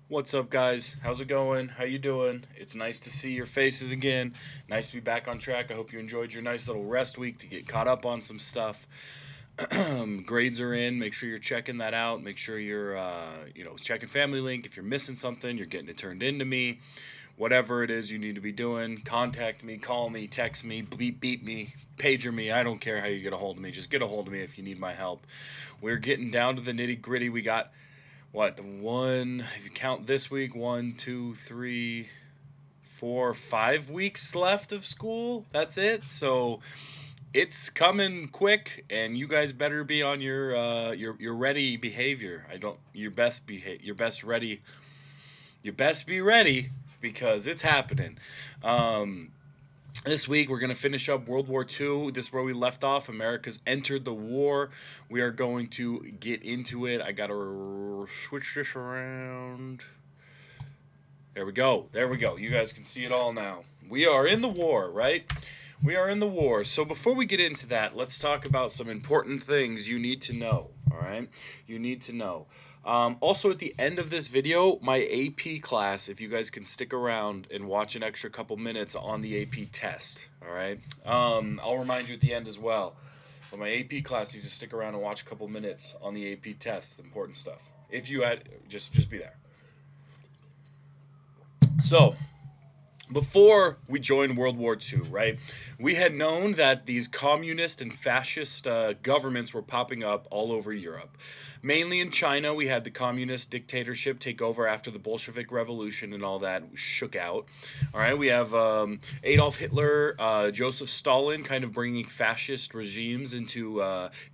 What's up, guys? How's it going? How you doing? It's nice to see your faces again. Nice to be back on track. I hope you enjoyed your nice little rest week to get caught up on some stuff. Grades are in. Make sure you're checking that out. Make sure you're, checking Family Link. If you're missing something, you're getting it turned into me. Whatever it is you need to be doing, contact me, call me, text me, beep me, pager me. I don't care how you get a hold of me. Just get a hold of me if you need my help. We're getting down to the nitty gritty. We got what, one, if you count this week, 1, 2, 3, 4, 5 weeks left of school. That's it. So it's coming quick, and you guys better be on your ready behavior. I don't your best behave your best ready your best be ready because it's happening. Um, this week, we're going to finish up World War II. This is where we left off. America's entered the war. We are going to get into it. I got to switch this around. There we go. There we go. You guys can see it all now. We are in the war, right? We are in the war. So before we get into that, let's talk about some important things you need to know, all right? You need to know. Also, at the end of this video, my AP class, if you guys can stick around and watch an extra couple minutes on the AP test, all right? I'll remind you at the end as well. But my AP class needs to stick around and watch a couple minutes on the AP test, important stuff. If you had, just be there. So, before we joined World War II, right, we had known that these communist and fascist governments were popping up all over Europe. Mainly in China, we had the communist dictatorship take over after the Bolshevik Revolution and all that shook out. All right, we have Adolf Hitler, Joseph Stalin kind of bringing fascist regimes into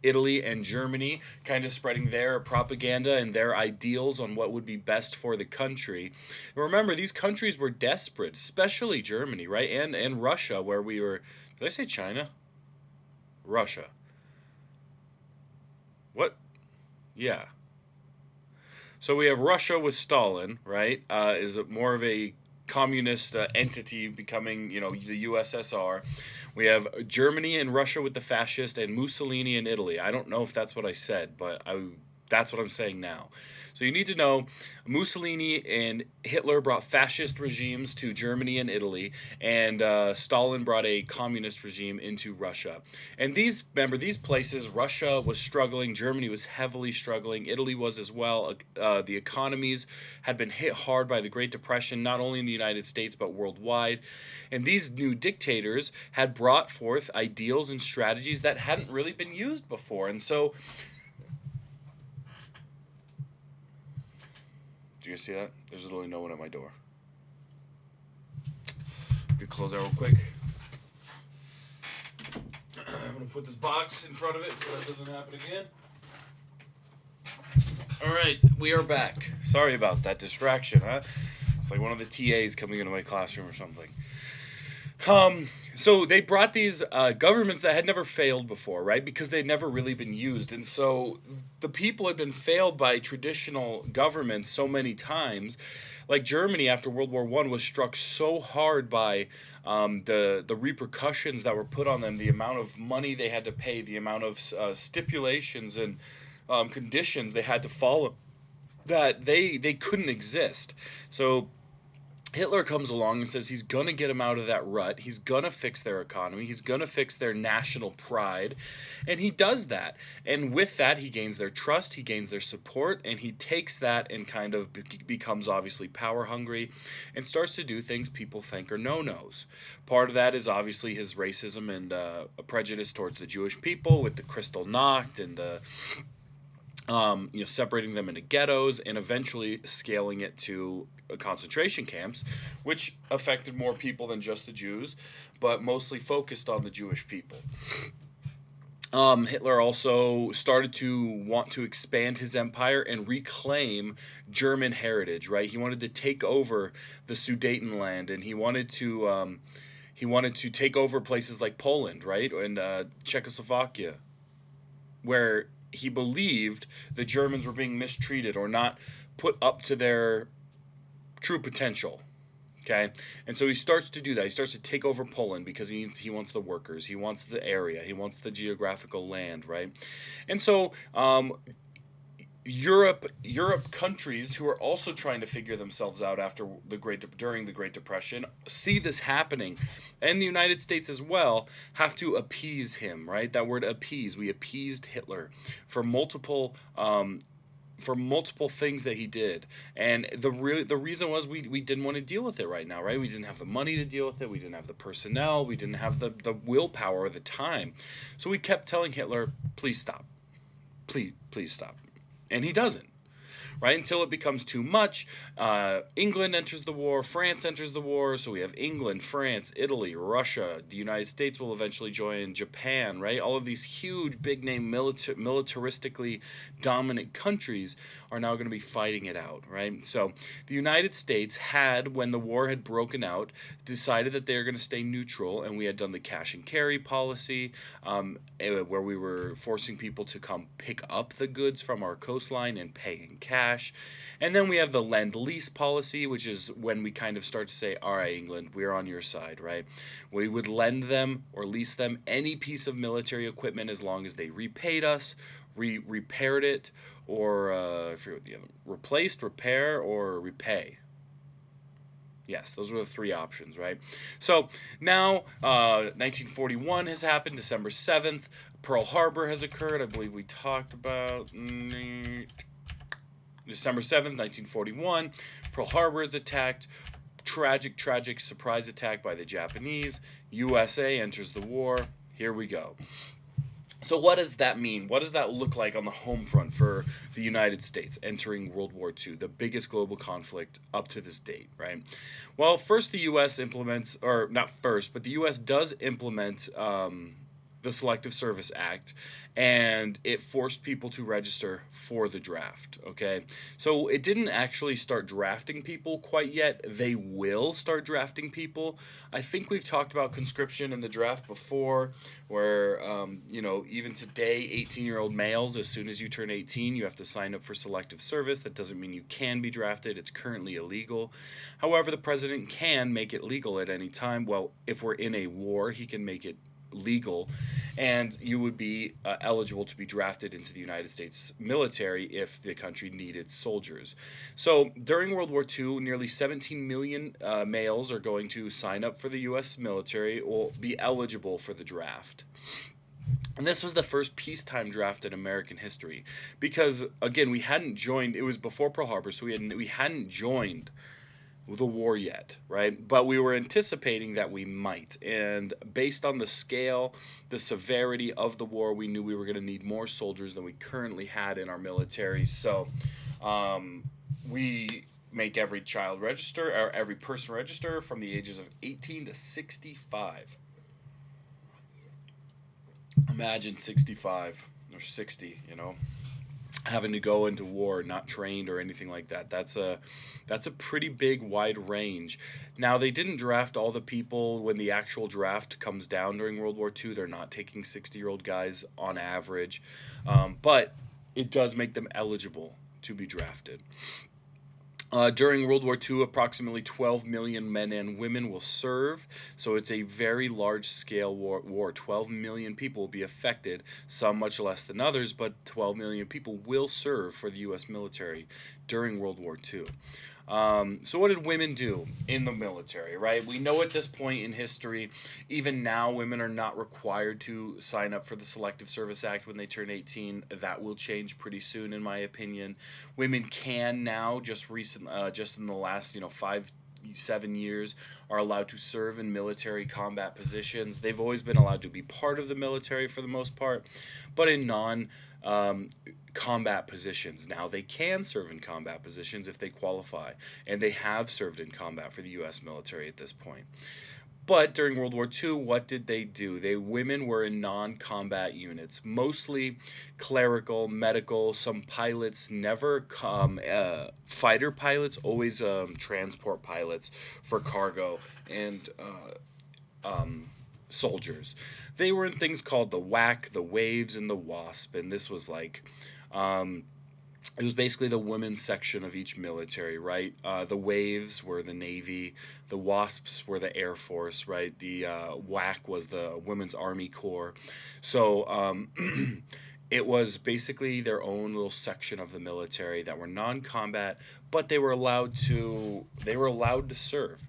Italy and Germany, kind of spreading their propaganda and their ideals on what would be best for the country. Remember, these countries were desperate, especially Germany, right? And Russia, where we were. Did I say China? Russia. What? Yeah. So we have Russia with Stalin, right? Is more of a communist entity becoming, the USSR. We have Germany and Russia with the fascist, and Mussolini in Italy. I don't know if that's what I said, but that's what I'm saying now. So you need to know Mussolini and Hitler brought fascist regimes to Germany and Italy, and Stalin brought a communist regime into Russia. And remember, these places, Russia was struggling, Germany was heavily struggling, Italy was as well. The economies had been hit hard by the Great Depression, not only in the United States but worldwide. And these new dictators had brought forth ideals and strategies that hadn't really been used before. And so, do you see that? There's literally no one at my door. Could close that real quick. I'm gonna put this box in front of it so that doesn't happen again. All right, we are back. Sorry about that distraction, huh? It's like one of the TAs coming into my classroom or something. So they brought these governments that had never failed before, right? Because they'd never really been used. And so the people had been failed by traditional governments so many times. Like Germany after World War I was struck so hard by the repercussions that were put on them, the amount of money they had to pay, the amount of stipulations and conditions they had to follow, that they couldn't exist. So Hitler comes along and says he's going to get them out of that rut. He's going to fix their economy. He's going to fix their national pride. And he does that. And with that, he gains their trust, he gains their support, and he takes that and kind of becomes obviously power hungry and starts to do things people think are no-nos. Part of that is obviously his racism and a prejudice towards the Jewish people with the Kristallnacht and separating them into ghettos and eventually scaling it to concentration camps, which affected more people than just the Jews, but mostly focused on the Jewish people. Hitler also started to want to expand his empire and reclaim German heritage. Right, he wanted to take over the Sudetenland, and he wanted to take over places like Poland, right, and Czechoslovakia, where he believed the Germans were being mistreated or not put up to their true potential. Okay, and so he starts to do that. He starts to take over Poland because he wants the workers, he wants the area, he wants the geographical land, right? And so Europe countries who are also trying to figure themselves out after during the Great Depression see this happening, and the United States as well have to appease him. Right, that word appease. We appeased Hitler for multiple things that he did, and the reason was we didn't want to deal with it right now. Right, we didn't have the money to deal with it. We didn't have the personnel. We didn't have the willpower or the time. So we kept telling Hitler, please stop, please stop, and he doesn't, right? Until it becomes too much. England enters the war, France enters the war, so we have England, France, Italy, Russia. The United States will eventually join, Japan, right? All of these huge, big name, militaristically dominant countries are now going to be fighting it out, right? So the United States had, when the war had broken out, decided that they were going to stay neutral, and we had done the cash and carry policy, where we were forcing people to come pick up the goods from our coastline and pay in cash. And then we have the lend-lease policy, which is when we kind of start to say, all right, England, we're on your side, right? We would lend them or lease them any piece of military equipment as long as they repaid us, repaired it, or I forget what the other, replaced, repair, or repay. Yes, those were the three options, right? So now, 1941 has happened, December 7th. Pearl Harbor has occurred. I believe we talked about December 7th, 1941. Pearl Harbor is attacked. Tragic, tragic surprise attack by the Japanese. USA enters the war. Here we go. So what does that mean? What does that look like on the home front for the United States entering World War II, the biggest global conflict up to this date, right? Well, first the U.S. implements, or not first, but the U.S. does implement the Selective Service Act, and it forced people to register for the draft. Okay, so it didn't actually start drafting people quite yet. They will start drafting people. I think we've talked about conscription in the draft before, where even today, 18-year-old males, as soon as you turn 18, you have to sign up for selective service. That doesn't mean you can be drafted. It's currently illegal. However, the president can make it legal at any time. Well, if we're in a war, he can make it legal, and you would be eligible to be drafted into the United States military if the country needed soldiers. So during World War II, nearly 17 million males are going to sign up for the U.S. military or be eligible for the draft. And this was the first peacetime draft in American history because, again, we hadn't joined. It was before Pearl Harbor, so we hadn't joined the war yet, right? But we were anticipating that we might. And based on the scale, the severity of the war, we knew we were going to need more soldiers than we currently had in our military. So we make every child register, or every person register from the ages of 18 to 65. Imagine 65 or 60, having to go into war not trained or anything like that. That's a pretty big wide range. Now, they didn't draft all the people. When the actual draft comes down during World War II, they're not taking 60-year-old guys on average, but it does make them eligible to be drafted. During World War II, approximately 12 million men and women will serve, so it's a very large scale war. 12 million people will be affected, some much less than others, but 12 million people will serve for the U.S. military during World War II. So what did women do in the military, right? We know at this point in history, even now, women are not required to sign up for the Selective Service Act when they turn 18. That will change pretty soon, in my opinion. Women can now, just in the last 5-7 years, are allowed to serve in military combat positions. They've always been allowed to be part of the military for the most part, but in combat positions. Now they can serve in combat positions if they qualify, and they have served in combat for the U.S. military at this point. But during World War II, what did they do? Women were in non-combat units, mostly clerical, medical, some pilots, never fighter pilots, always transport pilots for cargo, and soldiers. They were in things called the WWII, the Waves, and the WASP, and this was like it was basically the women's section of each military, right? The Waves were the Navy, the WASPs were the Air Force, right? The WAC was the Women's Army Corps. So It was basically their own little section of the military that were non-combat, but they were allowed to serve.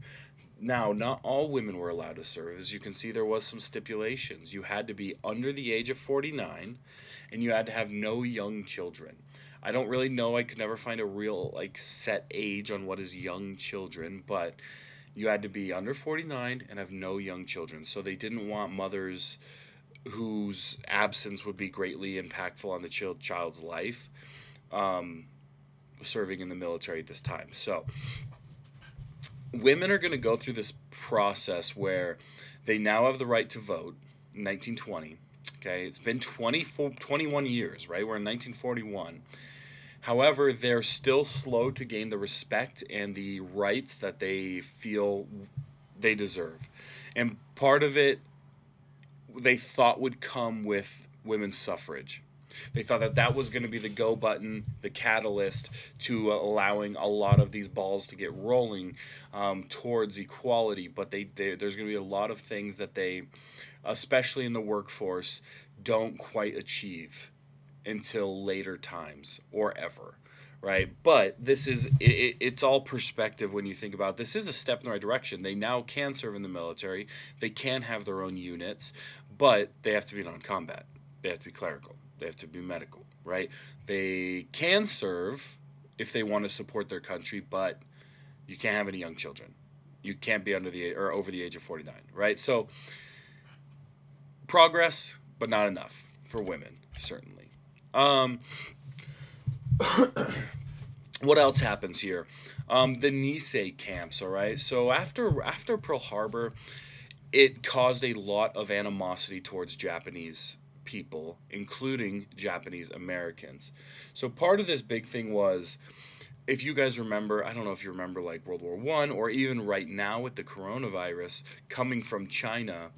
Now, not all women were allowed to serve. As you can see, there was some stipulations. You had to be under the age of 49, and you had to have no young children. I don't really know. I could never find a real like set age on what is young children, but you had to be under 49 and have no young children. So they didn't want mothers whose absence would be greatly impactful on the child's life, um, serving in the military at this time. So women are going to go through this process where they now have the right to vote in 1920. Okay, it's been 21 years, right? We're in 1941. However, they're still slow to gain the respect and the rights that they feel they deserve. And part of it they thought would come with women's suffrage. They thought that that was going to be the go button, the catalyst to allowing a lot of these balls to get rolling towards equality. But there's going to be a lot of things that they, especially in the workforce, don't quite achieve until later times or ever, right? But it's all perspective when you think about it. This is a step in the right direction. They now can serve in the military, they can have their own units, but they have to be non-combat, they have to be clerical, they have to be medical, right? They can serve if they want to support their country, but you can't have any young children, you can't be under the or over the age of 49, right? So progress, but not enough for women, certainly. um, what else happens here? The Nisei camps. All right. So after Pearl Harbor, it caused a lot of animosity towards Japanese people, including Japanese Americans. So part of this big thing was, if you guys remember, I don't know if you remember like World War One or even right now with the coronavirus coming from China,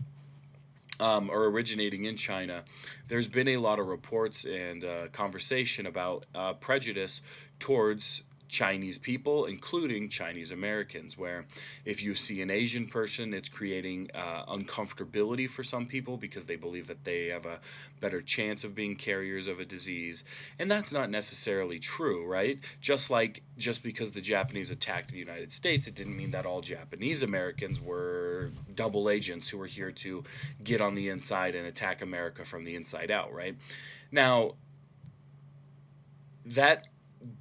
or originating in China, there's been a lot of reports and conversation about prejudice towards Chinese people, including Chinese Americans, where if you see an Asian person, it's creating uncomfortability for some people because they believe that they have a better chance of being carriers of a disease. And that's not necessarily true, right? Just because the Japanese attacked the United States, it didn't mean that all Japanese Americans were double agents who were here to get on the inside and attack America from the inside out, right? Now, that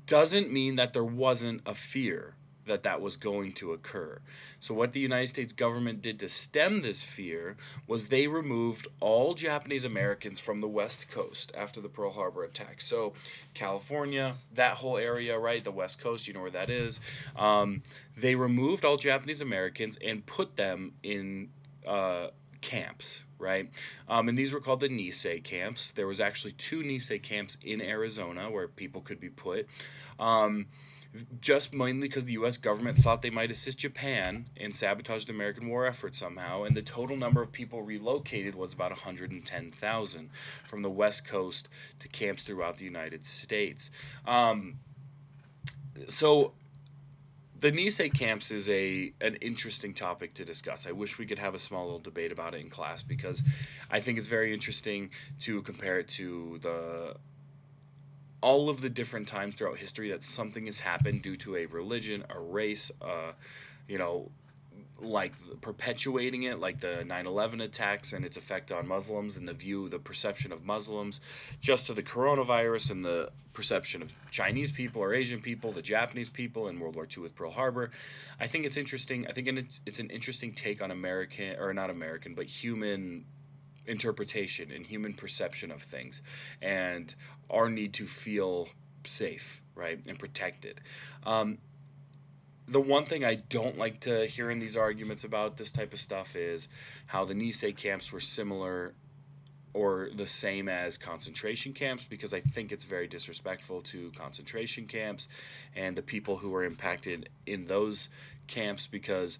doesn't mean that there wasn't a fear that that was going to occur. So what the United States government did to stem this fear was they removed all Japanese Americans from the West Coast after the Pearl Harbor attack. So California, that whole area, right, the West Coast, you know where that is. They removed all Japanese Americans and put them in camps, right? And these were called the Nisei camps. There was actually two Nisei camps in Arizona where people could be put. Um, just mainly because the U.S. government thought they might assist Japan and sabotage the American war effort somehow, and the total number of people relocated was about 110,000 from the West Coast to camps throughout the United States. So the Nisei camps is an interesting topic to discuss. I wish we could have a small little debate about it in class because I think it's very interesting to compare it to the all of the different times throughout history that something has happened due to a religion, a race, you know, like perpetuating it, like the 9/11 attacks and its effect on Muslims and the perception of Muslims, just to the coronavirus and the perception of Chinese people or Asian people, the Japanese people in World War II with Pearl Harbor. I think it's interesting. I think it's an interesting take on American, or not American, but human interpretation and human perception of things, and our need to feel safe, right, and protected. Um, the one thing I don't like to hear in these arguments about this type of stuff is how the Nisei camps were similar or the same as concentration camps, because I think it's very disrespectful to concentration camps and the people who were impacted in those camps, because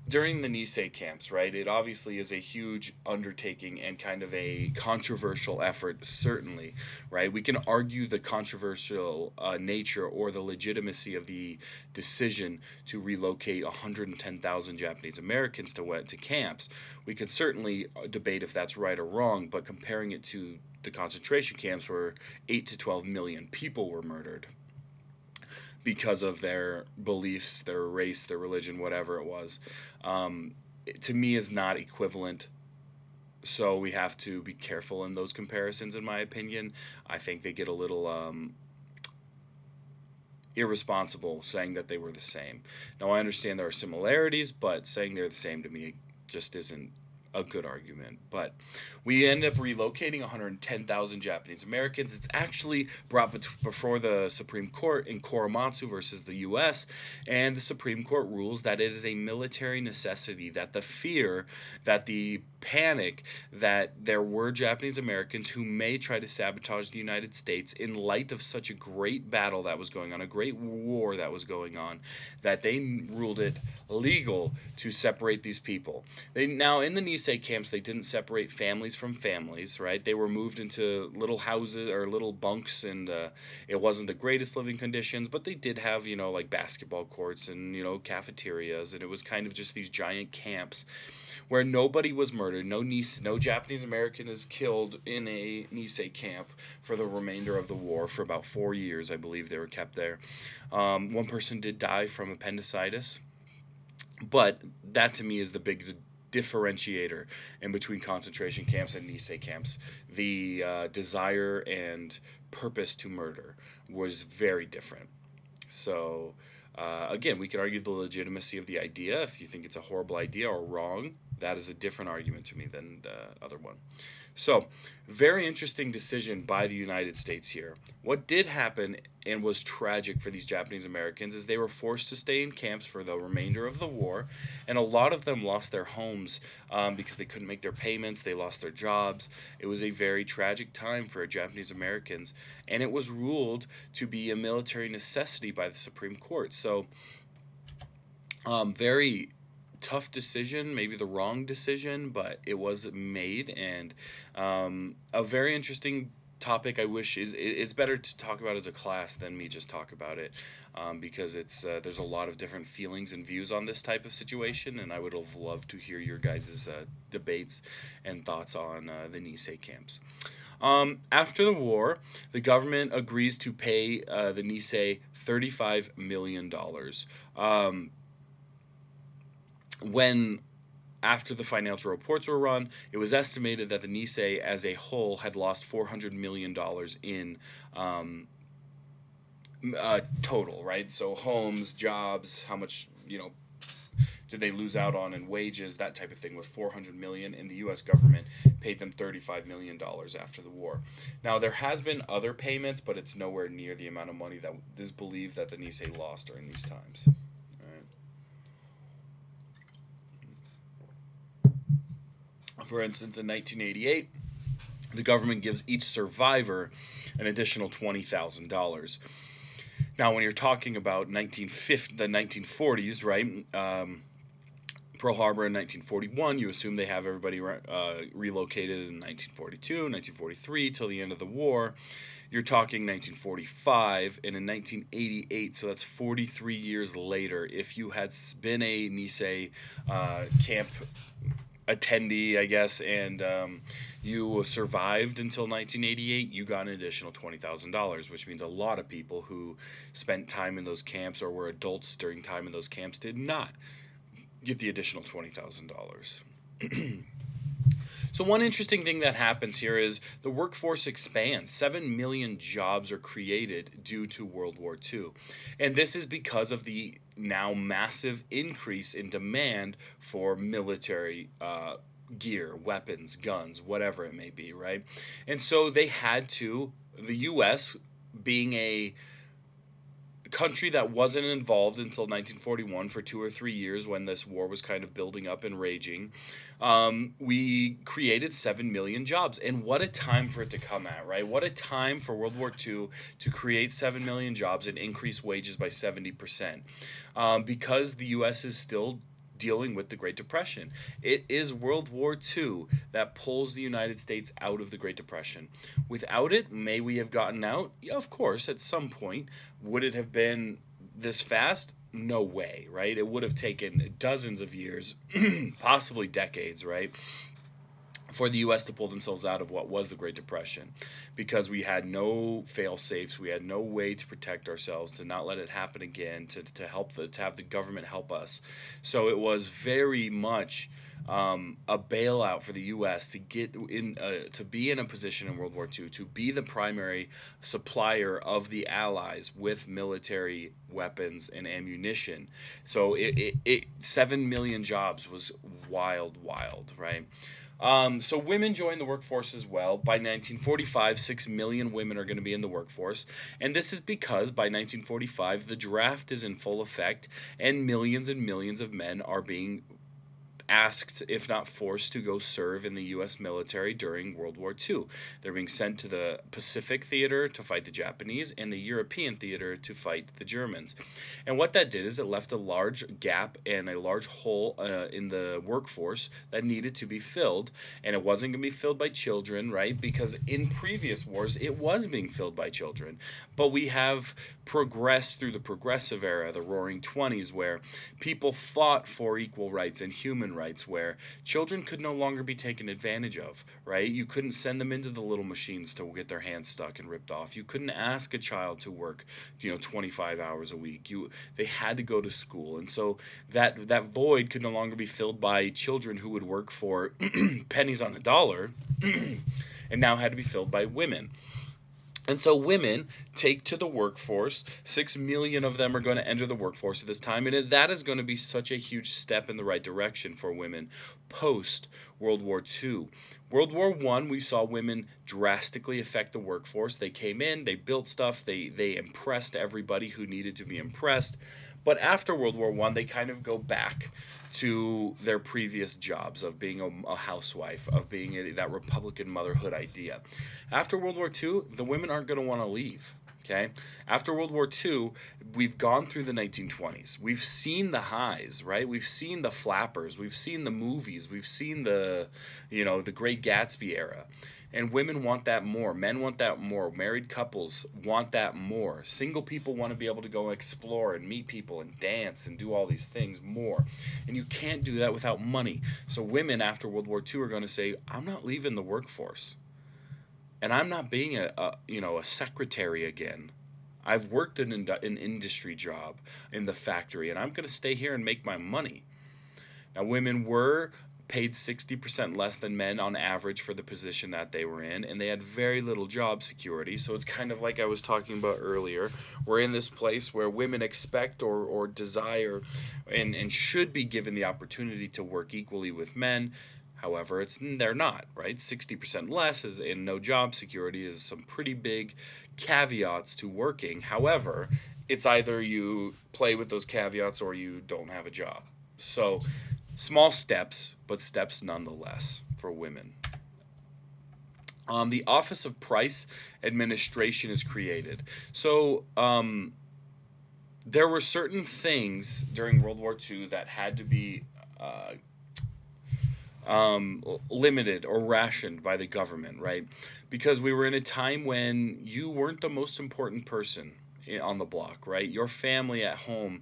during the Nisei camps, right, it obviously is a huge undertaking and kind of a controversial effort, certainly, right? We can argue the controversial nature or the legitimacy of the decision to relocate 110,000 Japanese Americans to camps. We could certainly debate if that's right or wrong, but comparing it to the concentration camps where 8 to 12 million people were murdered because of their beliefs, their race, their religion, whatever it was, to me is not equivalent. So we have to be careful in those comparisons, in my opinion. I think they get a little irresponsible saying that they were the same. Now, I understand there are similarities, but saying they're the same to me just isn't a good argument. But we end up relocating 110,000 Japanese Americans. It's actually brought before the Supreme Court in Korematsu versus the U.S., and the Supreme Court rules that it is a military necessity, that the fear, that the panic that there were Japanese Americans who may try to sabotage the United States in light of such a great battle that was going on, a great war that was going on, that they ruled it legal to separate these people. They now in the Nisei camps they didn't separate families from families, right? They were moved into little houses or little bunks, and it wasn't the greatest living conditions, but they did have like basketball courts and cafeterias, and it was kind of just these giant camps where nobody was murdered. No Japanese American is killed in a Nisei camp for the remainder of the war. For about 4 years, I believe they were kept there. One person did die from appendicitis, but that to me is the big differentiator in between concentration camps and Nisei camps. The desire and purpose to murder was very different. So, again, we could argue the legitimacy of the idea. If you think it's a horrible idea or wrong, that is a different argument to me than the other one. So, very interesting decision by the United States here. What did happen and was tragic for these Japanese Americans is they were forced to stay in camps for the remainder of the war, and a lot of them lost their homes because they couldn't make their payments, they lost their jobs. It was a very tragic time for Japanese Americans, and it was ruled to be a military necessity by the Supreme Court. So, very tough decision, maybe the wrong decision, but it was made, and a very interesting topic. I wish it's better to talk about as a class than me just talk about it, because it's there's a lot of different feelings and views on this type of situation, and I would have loved to hear your guys' debates and thoughts on the Nisei camps. After the war, the government agrees to pay the Nisei $35 million. When after the financial reports were run, it was estimated that the Nisei as a whole had lost $400 million in total, right? So homes, jobs, how much did they lose out on in wages, that type of thing, was 400 million, and the U.S. government paid them $35 million after the war. Now there has been other payments, but it's nowhere near the amount of money that is believed that the Nisei lost during these times. For instance, in 1988, the government gives each survivor an additional $20,000. Now, when you're talking about the 1940s, right? Pearl Harbor in 1941, you assume they have everybody relocated in 1942, 1943, till the end of the war. You're talking 1945, and in 1988, so that's 43 years later, if you had been a Nisei camp attendee, I guess, and you survived until 1988, you got an additional $20,000, which means a lot of people who spent time in those camps or were adults during time in those camps did not get the additional $20,000. So one interesting thing that happens here is the workforce expands. 7 million jobs are created due to World War II. And this is because of the now massive increase in demand for military gear, weapons, guns, whatever it may be, right? And so they had to, the U.S. being a country that wasn't involved until 1941 for 2 or 3 years when this war was kind of building up and raging, we created 7 million jobs. And what a time for it to come at, right? What a time for World War II to create 7 million jobs and increase wages by 70%. Because the U.S. is still dealing with the Great Depression. It is World War II that pulls the United States out of the Great Depression. Without it, may we have gotten out? Yeah, of course, at some point. Would it have been this fast? No way, right? It would have taken dozens of years, possibly decades, right? For the US to pull themselves out of what was the Great Depression, because we had no fail safes, we had no way to protect ourselves, to not let it happen again, to help to have the government help us. So it was very much a bailout for the U.S. to get in, to be in a position in World War II, to be the primary supplier of the Allies with military weapons and ammunition. So 7 million jobs was wild, wild, right? So women joined the workforce as well. By 1945, 6 million women are going to be in the workforce. And this is because by 1945, the draft is in full effect and millions of men are being asked, if not forced, to go serve in the U.S. military during World War II. They're being sent to the Pacific Theater to fight the Japanese and the European Theater to fight the Germans. And what that did is it left a large gap and a large hole in the workforce that needed to be filled. And it wasn't going to be filled by children, right? Because in previous wars, it was being filled by children. But we have progressed through the progressive era, the Roaring Twenties, where people fought for equal rights and human rights, where children could no longer be taken advantage of, right? You couldn't send them into the little machines to get their hands stuck and ripped off. You couldn't ask a child to work, 25 hours a week. They had to go to school. And so that void could no longer be filled by children who would work for pennies on the dollar and now had to be filled by women. And so women take to the workforce. 6 million of them are going to enter the workforce at this time. And that is going to be such a huge step in the right direction for women post World War II. World War I, we saw women drastically affect the workforce. They came in, they built stuff, they impressed everybody who needed to be impressed. But after World War I, they kind of go back to their previous jobs of being a housewife, of being that Republican motherhood idea. After World War II, the women aren't going to want to leave. Okay. After World War II, we've gone through the 1920s. We've seen the highs, right? We've seen the flappers. We've seen the movies. We've seen the Great Gatsby era. And women want that more. Men want that more. Married couples want that more. Single people want to be able to go explore and meet people and dance and do all these things more. And you can't do that without money. So women after World War II are going to say, I'm not leaving the workforce. And I'm not being a secretary again. I've worked in an industry job in the factory, and I'm going to stay here and make my money. Now, women were paid 60% less than men on average for the position that they were in, and they had very little job security. So it's kind of like I was talking about earlier. We're in this place where women expect or desire and should be given the opportunity to work equally with men. However, they're not, right? 60% less is and no job security is some pretty big caveats to working. However, it's either you play with those caveats or you don't have a job. So small steps, but steps nonetheless for women. The Office of Price Administration is created. So there were certain things during World War II that had to be limited or rationed by the government, right? Because we were in a time when you weren't the most important person on the block, right? Your family at home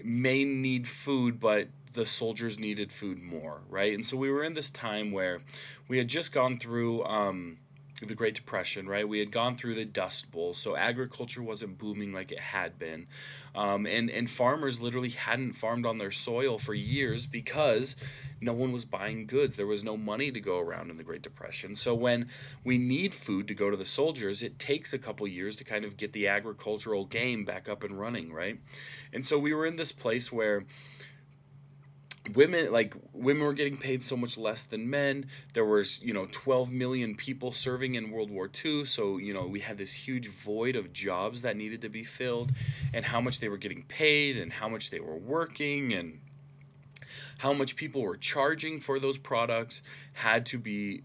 may need food, but the soldiers needed food more, right? And so we were in this time where we had just gone through the Great Depression, right? We had gone through the Dust Bowl, so agriculture wasn't booming like it had been, and farmers literally hadn't farmed on their soil for years because no one was buying goods. There was no money to go around in the Great Depression. So when we need food to go to the soldiers, it takes a couple years to kind of get the agricultural game back up and running, right? And so we were in this place where women were getting paid so much less than men. There was 12 million people serving in World War II, so we had this huge void of jobs that needed to be filled, and how much they were getting paid and how much they were working and how much people were charging for those products had to be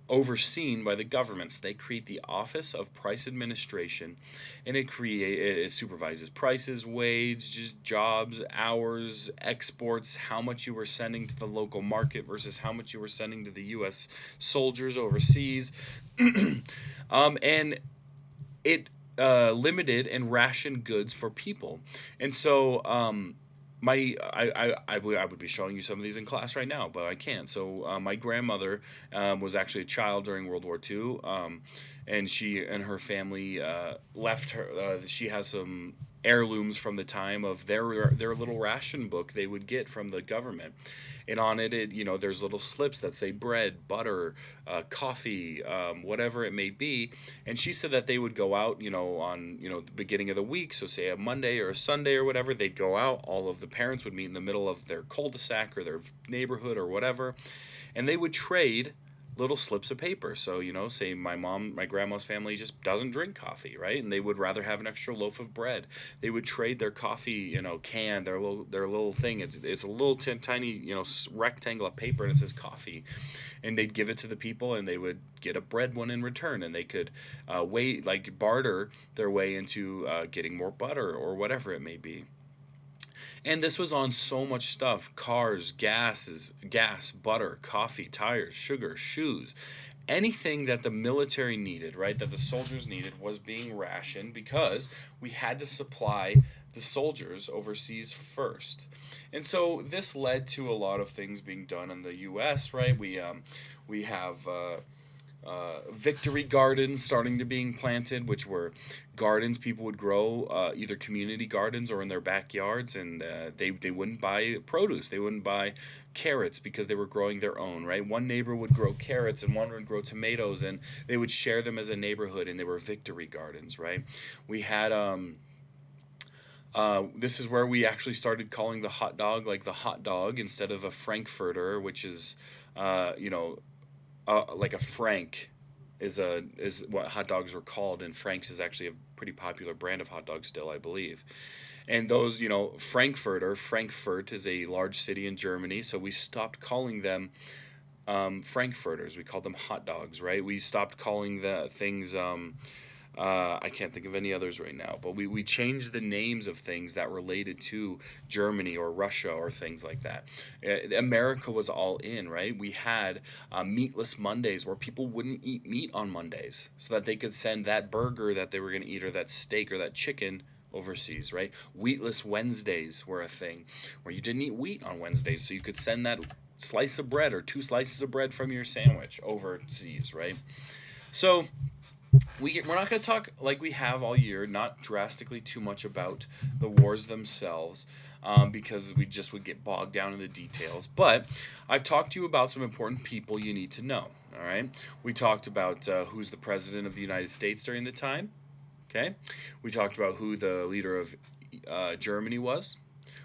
overseen by the government. So they create the Office of Price Administration, and it supervises prices, wages, jobs, hours, exports, how much you were sending to the local market versus how much you were sending to the U.S. soldiers overseas, and it limited and rationed goods for people. And so I would be showing you some of these in class right now, but I can't. So my grandmother was actually a child during World War II, and she and her family left her. She has some heirlooms from the time of their little ration book they would get from the government, and on it, there's little slips that say bread, butter, coffee, whatever it may be. And she said that they would go out, on the beginning of the week, so say a Monday or a Sunday or whatever, they'd go out. All of the parents would meet in the middle of their cul-de-sac or their neighborhood or whatever, and they would trade little slips of paper. So, say my grandma's family just doesn't drink coffee, right? And they would rather have an extra loaf of bread. They would trade their coffee, can, their little thing. It's a little tiny, rectangle of paper, and it says coffee. And they'd give it to the people, and they would get a bread one in return, and they could barter their way into getting more butter or whatever it may be. And this was on so much stuff: cars, gas, butter, coffee, tires, sugar, shoes. Anything that the military needed, right, that the soldiers needed, was being rationed because we had to supply the soldiers overseas first. And so this led to a lot of things being done in the U.S., right? We have victory gardens starting to being planted, which were gardens people would grow, either community gardens or in their backyards, and they wouldn't buy produce. They wouldn't buy carrots because they were growing their own, right? One neighbor would grow carrots and one would grow tomatoes, and they would share them as a neighborhood, and they were victory gardens, right? We had this is where we actually started calling the hot dog like the hot dog instead of a frankfurter, which is you know like a Frank is what hot dogs were called, and Frank's is actually a pretty popular brand of hot dog still, I believe. And those, Frankfurt is a large city in Germany, so we stopped calling them Frankfurters. We called them hot dogs, right? We stopped calling the things. I can't think of any others right now, but we changed the names of things that related to Germany or Russia or things like that. America was all in, right? We had meatless Mondays where people wouldn't eat meat on Mondays so that they could send that burger that they were going to eat or that steak or that chicken overseas, right? Wheatless Wednesdays were a thing where you didn't eat wheat on Wednesdays, so you could send that slice of bread or two slices of bread from your sandwich overseas, right? So we're not going to talk like we have all year, not drastically too much about the wars themselves, because we just would get bogged down in the details. But I've talked to you about some important people you need to know. All right, we talked about who's the president of the United States during the time. Okay, we talked about who the leader of Germany was,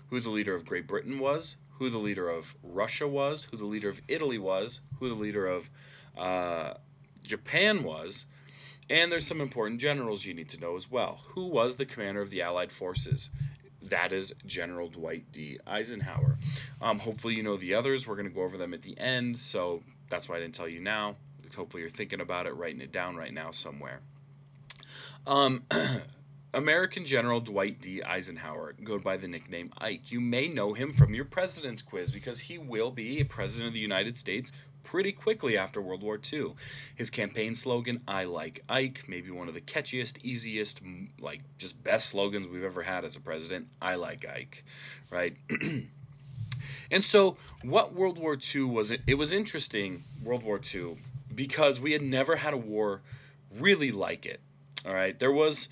who the leader of Great Britain was, who the leader of Russia was, who the leader of Italy was, who the leader of uh, Japan was, and there's some important generals you need to know as well. Who was the commander of the Allied forces? That is General Dwight D. Eisenhower. Hopefully, you know the others. We're going to go over them at the end, so that's why I didn't tell you now. Hopefully, you're thinking about it, writing it down right now somewhere. Um, American General Dwight D. Eisenhower, go by the nickname Ike. You may know him from your president's quiz because he will be a president of the United States pretty quickly after World War II. His campaign slogan, I like Ike, maybe one of the catchiest, easiest, like just best slogans we've ever had as a president. I like Ike, right? And so, what World War II was, it was interesting, World War II, because we had never had a war really like it. All right, there was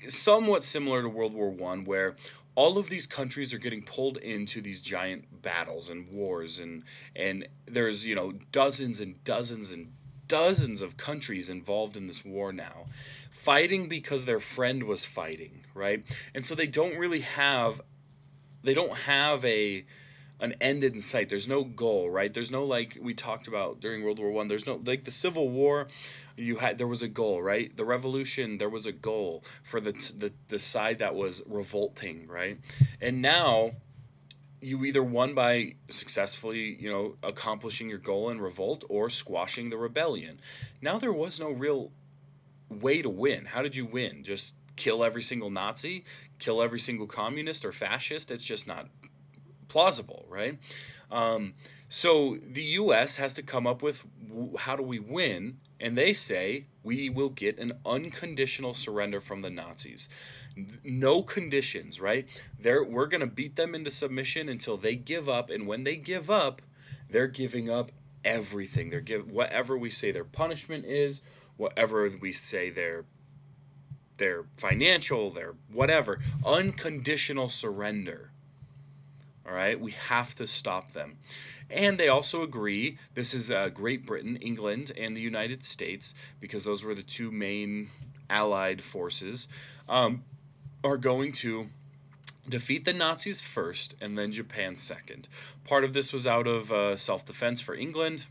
somewhat similar to World War One, where all of these countries are getting pulled into these giant battles and wars, and there's dozens and dozens and dozens of countries involved in this war now, fighting because their friend was fighting, right? And so they don't have a an end in sight. There's no goal, right? There's no, like we talked about during World War One. There's no, like, the Civil War. There was a goal, right? The Revolution, there was a goal for the side that was revolting, right? And now you either won by successfully, accomplishing your goal in revolt or squashing the rebellion. Now there was no real way to win. How did you win? Just kill every single Nazi, kill every single communist or fascist? It's just not plausible, right? Um, so the U.S. has to come up with how do we win, and they say we will get an unconditional surrender from the Nazis. No conditions, right? We're going to beat them into submission until they give up, and when they give up, they're giving up everything. They're give whatever we say their punishment is, whatever we say their financial, their whatever, unconditional surrender. All right, we have to stop them. And they also agree, this is Great Britain, England, and the United States, because those were the two main allied forces, um, are going to defeat the Nazis first and then Japan second. Part of this was out of self defense for England,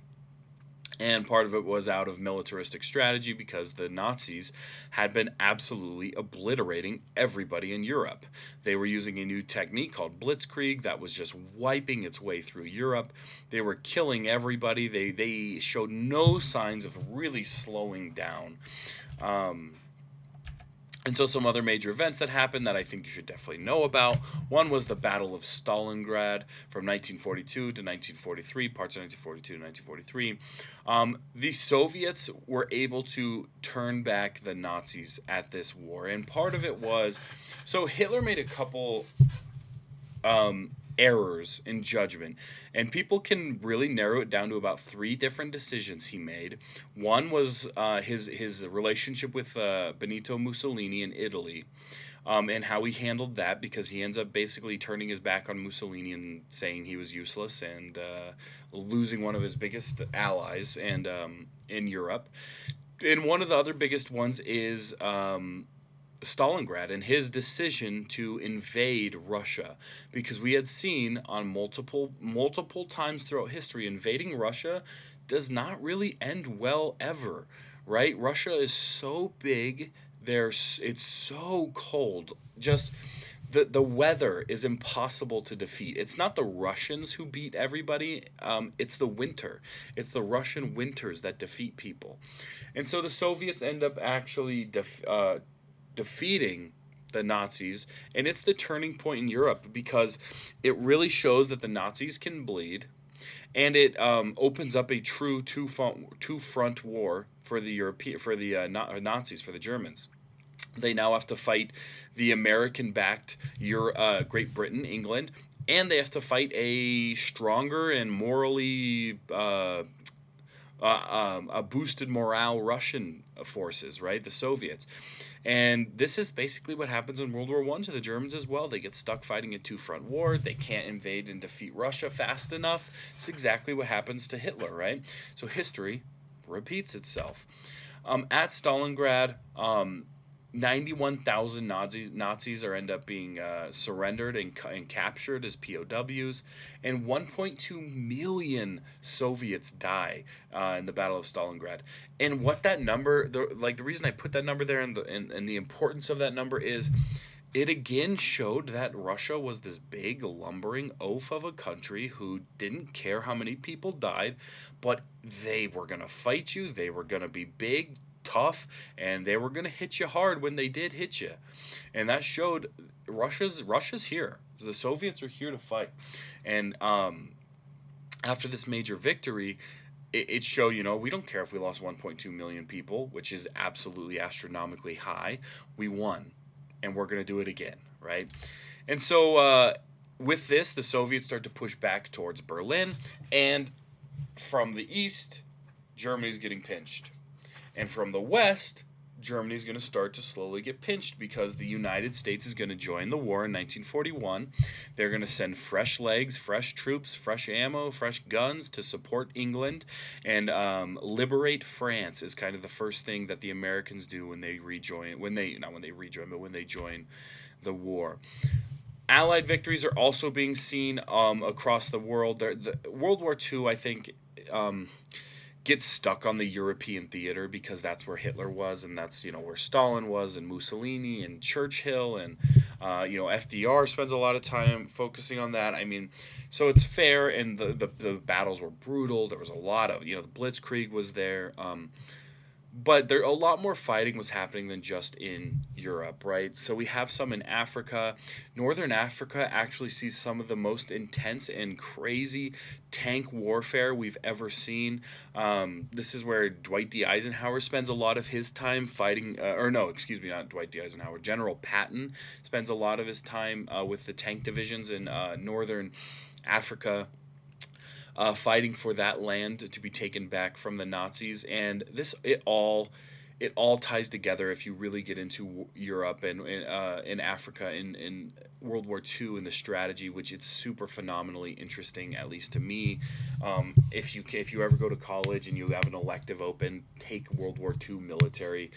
and part of it was out of militaristic strategy because the Nazis had been absolutely obliterating everybody in Europe. They were using a new technique called blitzkrieg that was just wiping its way through Europe. They were killing everybody. They showed no signs of really slowing down. Um, and so some other major events that happened that I think you should definitely know about. One was the Battle of Stalingrad from 1942 to 1943, parts of 1942 to 1943. The Soviets were able to turn back the Nazis at this war. And part of it was, so Hitler made a couple errors in judgment, and people can really narrow it down to about three different decisions he made. One was his relationship with Benito Mussolini in Italy, and how he handled that, because he ends up basically turning his back on Mussolini and saying he was useless, and losing one of his biggest allies and in Europe. And one of the other biggest ones is Stalingrad and his decision to invade Russia, because we had seen on multiple times throughout history, invading Russia does not really end well ever, right? Russia is so big, it's so cold. Just the weather is impossible to defeat. It's not the Russians who beat everybody. It's the winter. It's the Russian winters that defeat people. And so the Soviets end up actually defeating the Nazis, and it's the turning point in Europe, because it really shows that the Nazis can bleed, and it opens up a true two front war for the Nazis, for the Germans. They now have to fight the American-backed Great Britain, England, and they have to fight a stronger and morally a boosted morale Russian forces, right? The Soviets. And this is basically what happens in World War One to the Germans as well. They get stuck fighting a two-front war. They can't invade and defeat Russia fast enough. It's exactly what happens to Hitler, right? So history repeats itself. At Stalingrad, 91,000 Nazis are end up being surrendered and captured as POWs, and 1.2 million Soviets die in the Battle of Stalingrad. And what that number, the reason I put that number there, and the importance of that number is, it again showed that Russia was this big, lumbering oaf of a country who didn't care how many people died, but they were going to fight you. They were going to be big, tough, and they were going to hit you hard when they did hit you. And that showed Russia's here. The Soviets are here to fight. And after this major victory, it showed, we don't care if we lost 1.2 million people, which is absolutely astronomically high. We won, and we're going to do it again, right? And so with this, the Soviets start to push back towards Berlin, and from the east, Germany's getting pinched. And from the west, Germany's going to start to slowly get pinched, because the United States is going to join the war in 1941. They're going to send fresh legs, fresh troops, fresh ammo, fresh guns to support England, and liberate France is kind of the first thing that the Americans do when they rejoin, not when they rejoin, but when they join the war. Allied victories are also being seen across the world. World War II, I think, gets stuck on the European theater, because that's where Hitler was, and that's where Stalin was, and Mussolini and Churchill, and FDR spends a lot of time focusing on that. I mean, so it's fair, and the battles were brutal. There was a lot of, the Blitzkrieg was there. But there a lot more fighting was happening than just in Europe, right? So we have some in Africa. Northern Africa actually sees some of the most intense and crazy tank warfare we've ever seen. This is where Dwight D. Eisenhower spends a lot of his time fighting, or no, excuse me, not Dwight D. Eisenhower. General Patton spends a lot of his time with the tank divisions in Northern Africa, fighting for that land to be taken back from the Nazis. And it all ties together if you really get into Europe and in Africa in World War II and the strategy, which it's super phenomenally interesting, at least to me. If you ever go to college and you have an elective open, take World War II military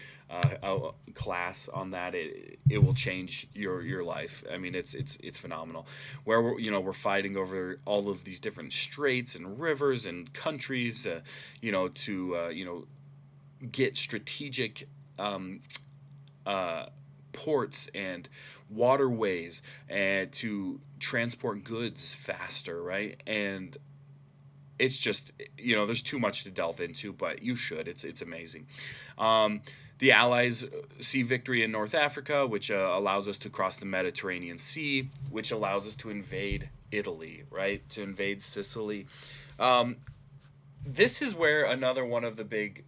class on that. It will change your life. I mean, it's phenomenal. Where we're fighting over all of these different straits and rivers and countries, to get strategic um, uh, ports and waterways and to transport goods faster, right? And it's just, there's too much to delve into, but you should. It's amazing. Um, the Allies see victory in North Africa, which allows us to cross the Mediterranean Sea, which allows us to invade Italy, right? To invade Sicily. Um, this is where another one of the big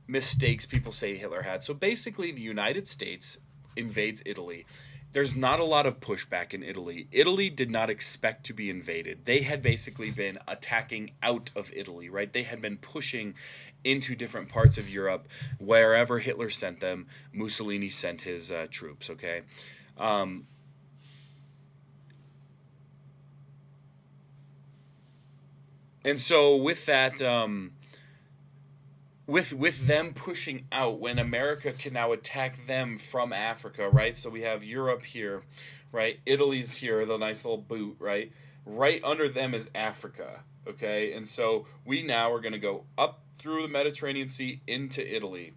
mistakes people say Hitler had. So basically, the United States invades Italy. There's not a lot of pushback in Italy. Italy did not expect to be invaded. They had basically been attacking out of Italy, right? They had been pushing into different parts of Europe. Wherever Hitler sent them, Mussolini sent his troops, okay? Um, and so with that, with them pushing out, when America can now attack them from Africa, right? So we have Europe here, right? Italy's here, the nice little boot, right? Right under them is Africa, okay? And so we now are going to go up through the Mediterranean Sea into Italy.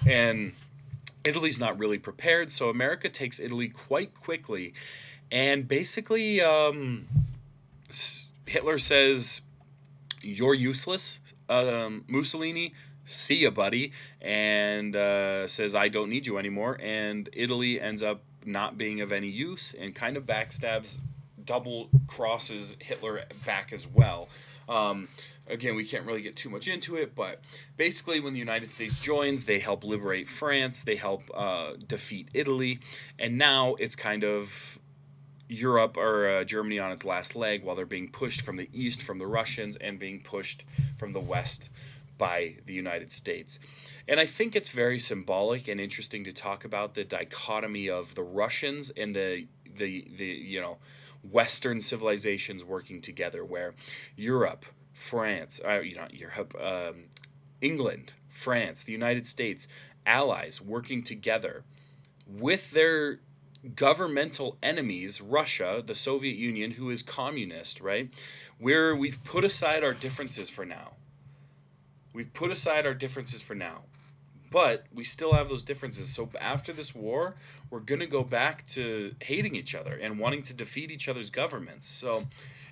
And Italy's not really prepared, so America takes Italy quite quickly. And basically, Hitler says, "You're useless, Mussolini. See ya, buddy," and says, "I don't need you anymore." And Italy ends up not being of any use and kind of backstabs, double crosses Hitler back as well. Um, Again, we can't really get too much into it, but basically, when the United States joins, they help liberate France, they help defeat Italy, and now it's kind of Europe, or Germany, on its last leg, while they're being pushed from the east from the Russians and being pushed from the west by the United States. And I think it's very symbolic and interesting to talk about the dichotomy of the Russians and the Western civilizations working together, where Europe, France, not Europe, England, France, the United States, allies working together with their governmental enemies, Russia, the Soviet Union, who is communist, right? We've put aside our differences for now. We've put aside our differences for now. But we still have those differences. So after this war, we're going to go back to hating each other and wanting to defeat each other's governments. So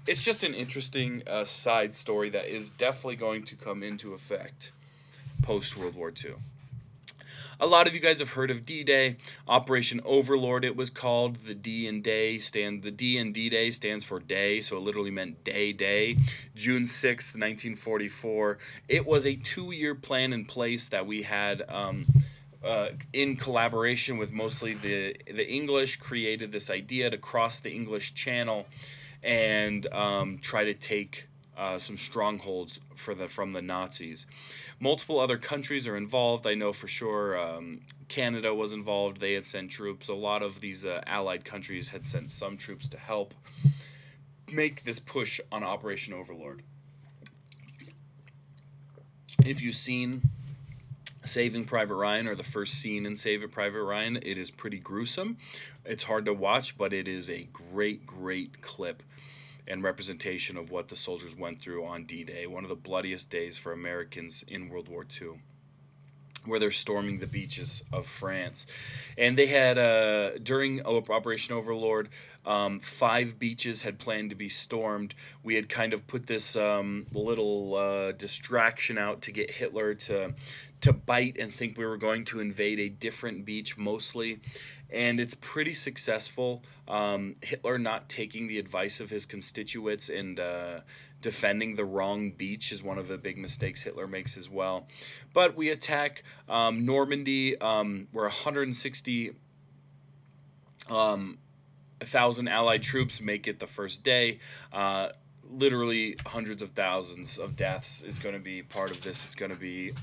it's just an interesting side story that is definitely going to come into effect post World War II. A lot of you guys have heard of D-Day, Operation Overlord. It was called. The D in D-Day stands for day, so it literally meant day. June 6th, 1944. It was a 2-year plan in place that we had. In collaboration with mostly the English, created this idea to cross the English Channel and try to take some strongholds from the Nazis. Multiple other countries are involved. I know for sure Canada was involved. They had sent troops. A lot of these allied countries had sent some troops to help make this push on Operation Overlord. If you've seen Saving Private Ryan, or the first scene in Saving Private Ryan, it is pretty gruesome. It's hard to watch, but it is a great clip and representation of what the soldiers went through on D-Day, one of the bloodiest days for Americans in World War II. where they're storming the beaches of France. And they had, during Operation Overlord, 5 beaches had planned to be stormed. We had kind of put this little distraction out to get Hitler to bite and think we were going to invade a different beach mostly. And it's pretty successful. Hitler not taking the advice of his constituents and defending the wrong beach is one of the big mistakes Hitler makes as well. But we attack Normandy, where 160 1,000 Allied troops make it the first day. Literally hundreds of thousands of deaths is going to be part of this. It's going to be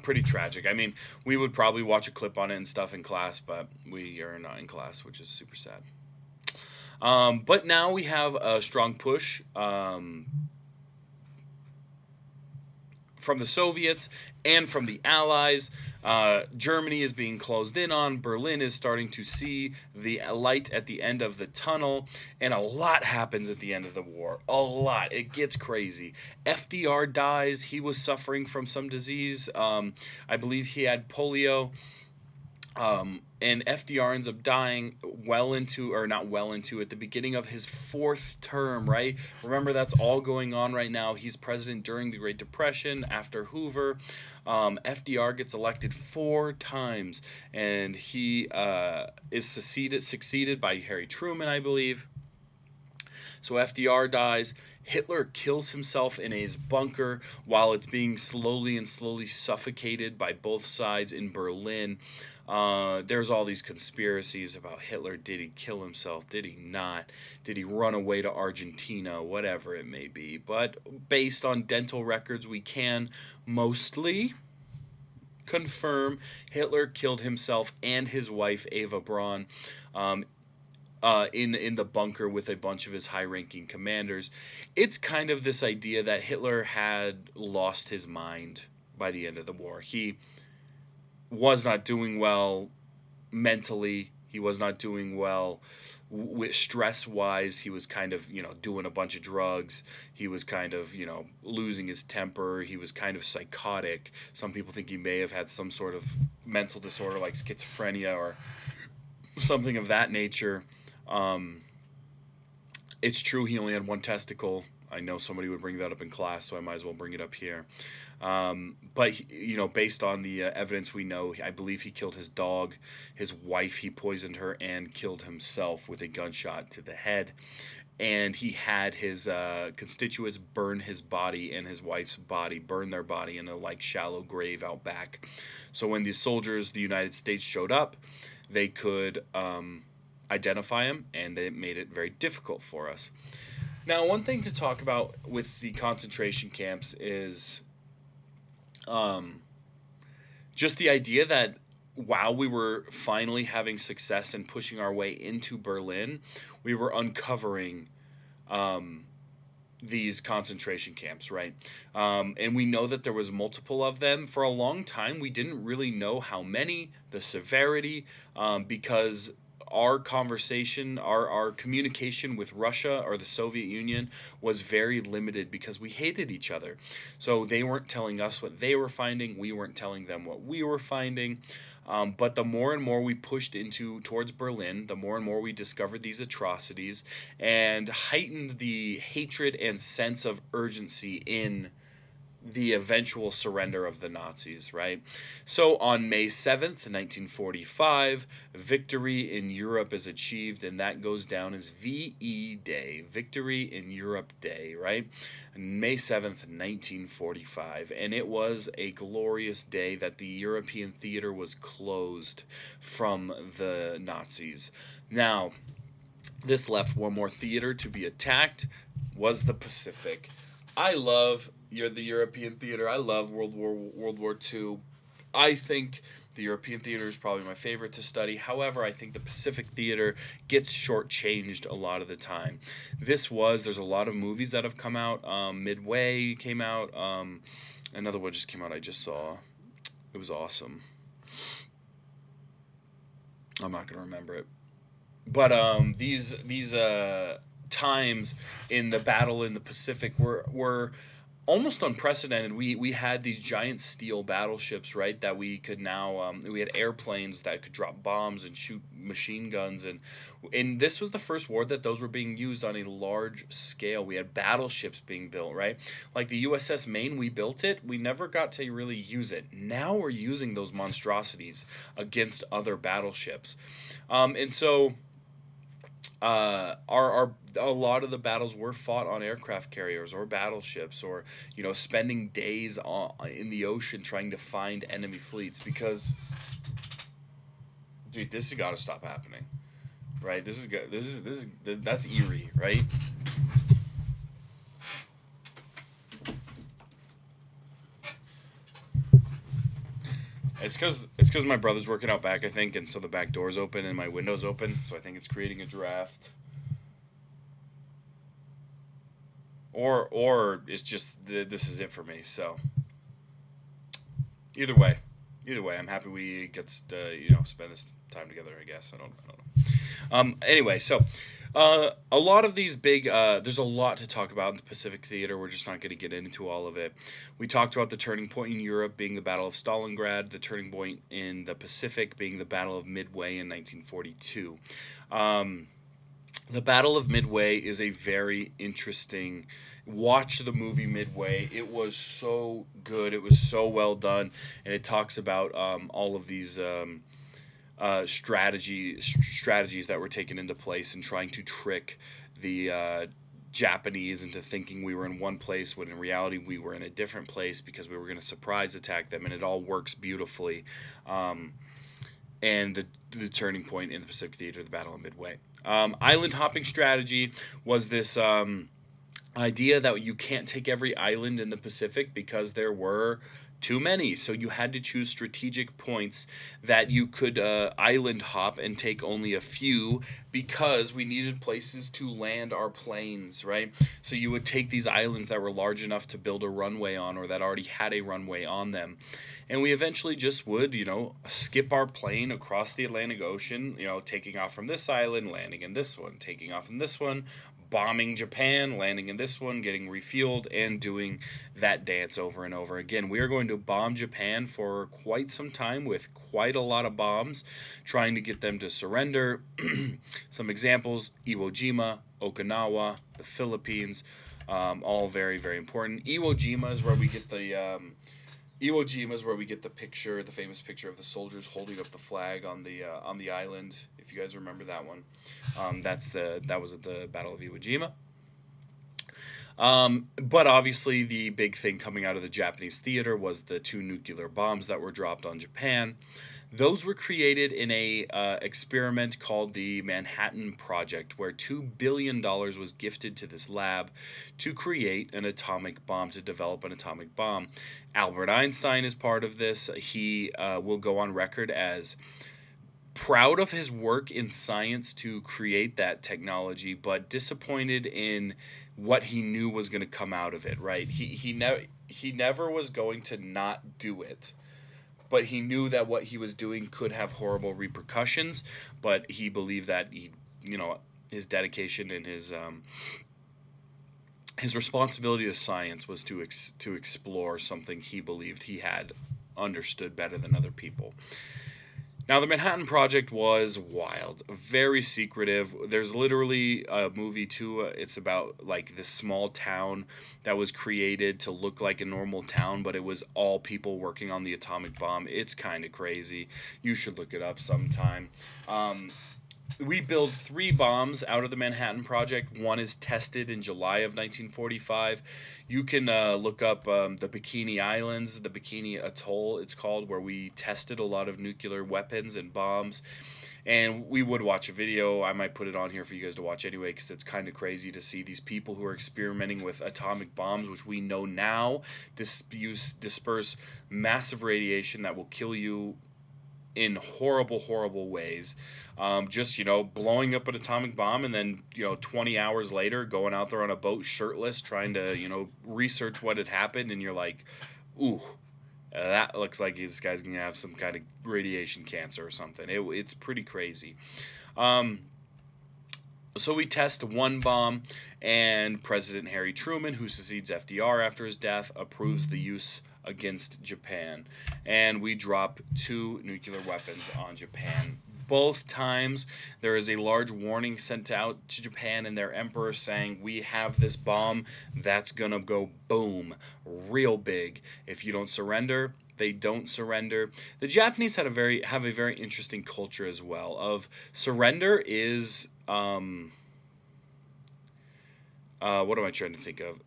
pretty tragic. I mean, we would probably watch a clip on it and stuff in class, but we are not in class, which is super sad. But now we have a strong push from the Soviets and from the Allies. Germany is being closed in on. Berlin is starting to see the light at the end of the tunnel. And a lot happens at the end of the war. A lot. It gets crazy. FDR dies. He was suffering from some disease. I believe he had polio. And FDR ends up dying well into, or not well into, at the beginning of his 4th term, right? Remember, that's all going on right now. He's president during the Great Depression after Hoover. FDR gets elected 4 times, and he is succeeded by Harry Truman, I believe. So FDR dies. Hitler kills himself in his bunker while it's being slowly and slowly suffocated by both sides in Berlin. There's all these conspiracies about Hitler. Did he kill himself? Did he not? Did he run away to Argentina? Whatever it may be. But based on dental records, we can mostly confirm Hitler killed himself and his wife, Eva Braun, um, in the bunker with a bunch of his high-ranking commanders. It's kind of this idea that Hitler had lost his mind by the end of the war. He was not doing well mentally. He was not doing well with stress-wise. He was kind of, doing a bunch of drugs. He was kind of, losing his temper. He was kind of psychotic. Some people think he may have had some sort of mental disorder like schizophrenia or something of that nature. Um, it's true he only had one testicle. I know somebody would bring that up in class, so I might as well bring it up here. But based on the evidence we know, I believe he killed his dog, his wife. He poisoned her and killed himself with a gunshot to the head. And he had his constituents burn his body and his wife's body, burn their body in a shallow grave out back. So when the soldiers, the United States, showed up, they could identify him, and it made it very difficult for us. Now, one thing to talk about with the concentration camps is um, just the idea that while we were finally having success and pushing our way into Berlin, we were uncovering um, these concentration camps, right? And we know that there was multiple of them. For a long time, we didn't really know how many, the severity, because our conversation, our communication with Russia or the Soviet Union was very limited because we hated each other. So they weren't telling us what they were finding. We weren't telling them what we were finding. But the more and more we pushed towards Berlin, the more and more we discovered these atrocities and heightened the hatred and sense of urgency in the eventual surrender of the Nazis, right? So on May 7th, 1945, victory in Europe is achieved, and that goes down as VE Day, Victory in Europe Day, right? May 7th, 1945. And it was a glorious day that the European theater was closed from the Nazis. Now, this left one more theater to be attacked, was the Pacific. I love the European theater. I love World War II. I think the European theater is probably my favorite to study. However, I think the Pacific theater gets shortchanged a lot of the time. There's a lot of movies that have come out. Midway came out. Another one just came out I just saw. It was awesome. I'm not going to remember it. But these times in the battle in the Pacific were almost unprecedented. We had these giant steel battleships, right? That we could now we had airplanes that could drop bombs and shoot machine guns, and this was the first war that those were being used on a large scale. We had battleships being built, right? Like the USS Maine, we built it. We never got to really use it. Now we're using those monstrosities against other battleships, and so our a lot of the battles were fought on aircraft carriers or battleships, or spending days in the ocean trying to find enemy fleets. Because, dude, this has got to stop happening, right? This is that's eerie, right? It's because my brother's working out back, I think, and so the back door's open and my window's open, so I think it's creating a draft. Or it's just this is it for me. So either way, I'm happy we get to spend this time together. I guess I don't know. Anyway, so a lot of these big there's a lot to talk about in the Pacific Theater. We're just not going to get into all of it. We talked about the turning point in Europe being the Battle of Stalingrad, the turning point in the Pacific being the Battle of Midway in 1942. Um, the Battle of Midway is a very interesting. Watch the movie Midway. It was so good. It was so well done, and it talks about all of these strategies that were taken into place in trying to trick the Japanese into thinking we were in one place when in reality we were in a different place because we were going to surprise attack them, and it all works beautifully. Um, and the turning point in the Pacific Theater, the Battle of Midway. Island hopping strategy was this idea that you can't take every island in the Pacific because there were too many. So you had to choose strategic points that you could island hop and take only a few because we needed places to land our planes, right? So you would take these islands that were large enough to build a runway on or that already had a runway on them. And we eventually just would, skip our plane across the Atlantic Ocean, taking off from this island, landing in this one, taking off from this one, bombing Japan, landing in this one, getting refueled, and doing that dance over and over again. We are going to bomb Japan for quite some time with quite a lot of bombs, trying to get them to surrender. Some examples: Iwo Jima, Okinawa, the Philippines, all very, very important. Iwo Jima is where we get the picture, the famous picture of the soldiers holding up the flag on the island. If you guys remember that one, that was at the Battle of Iwo Jima. But obviously, the big thing coming out of the Japanese theater was the two nuclear bombs that were dropped on Japan. Those were created in a experiment called the Manhattan Project, where $2 billion was gifted to this lab to create an atomic bomb, to develop an atomic bomb. Albert Einstein is part of this. He will go on record as proud of his work in science to create that technology, but disappointed in what he knew was going to come out of it. Right? He never was going to not do it, but he knew that what he was doing could have horrible repercussions. But he believed that his dedication and his responsibility to science was to explore something he believed he had understood better than other people. Now, the Manhattan Project was wild, very secretive. There's literally a movie too. It's about like this small town that was created to look like a normal town, but it was all people working on the atomic bomb. It's kind of crazy. You should look it up sometime. Um, we build three bombs out of the Manhattan Project. One is tested in July of 1945. You can look up the Bikini Islands, the Bikini Atoll, it's called, where we tested a lot of nuclear weapons and bombs. And we would watch a video. I might put it on here for you guys to watch anyway, because it's kind of crazy to see these people who are experimenting with atomic bombs, which we know now disperse massive radiation that will kill you in horrible, horrible ways. Just blowing up an atomic bomb, and then 20 hours later, going out there on a boat shirtless, trying to research what had happened, and you're like, ooh, that looks like this guy's gonna have some kind of radiation cancer or something. It's pretty crazy. Um, So we test one bomb, and President Harry Truman, who succeeds FDR after his death, approves the use against Japan. And we drop 2 nuclear weapons on Japan. Both times, there is a large warning sent out to Japan and their emperor saying, "We have this bomb that's gonna go boom, real big. If you don't surrender, they don't surrender." The Japanese have a very interesting culture as well. Of surrender is what am I trying to think of?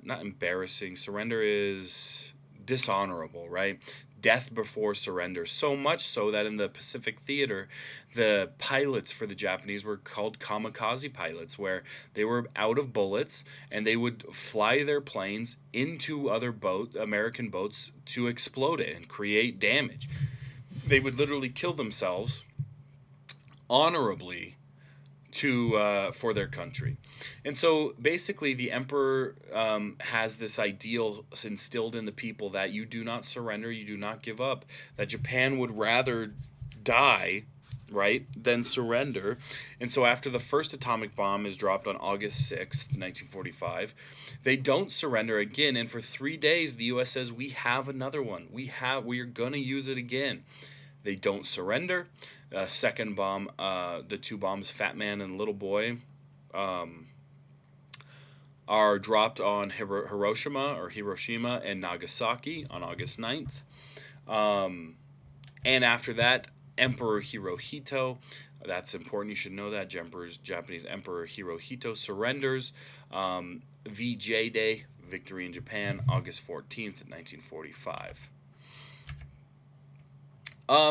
Not embarrassing. Surrender is dishonorable, right? Death before surrender. So much so that in the Pacific Theater, the pilots for the Japanese were called kamikaze pilots, where they were out of bullets and they would fly their planes into other American boats to explode it and create damage. They would literally kill themselves honorably to for their country. And so basically, the emperor has this ideal instilled in the people that you do not surrender, you do not give up, that Japan would rather die, right, than surrender. And so after the first atomic bomb is dropped on August 6th, 1945, they don't surrender again. And for 3 days, the U.S. says, "We have another one. We are going to use it again." They don't surrender. Second bomb, the 2 bombs, Fat Man and Little Boy, um, are dropped on Hiroshima and Nagasaki on August 9th. Um, and after that, Emperor Hirohito, that's important, you should know that, Japanese Emperor Hirohito surrenders. VJ Day, Victory in Japan, August 14th, 1945.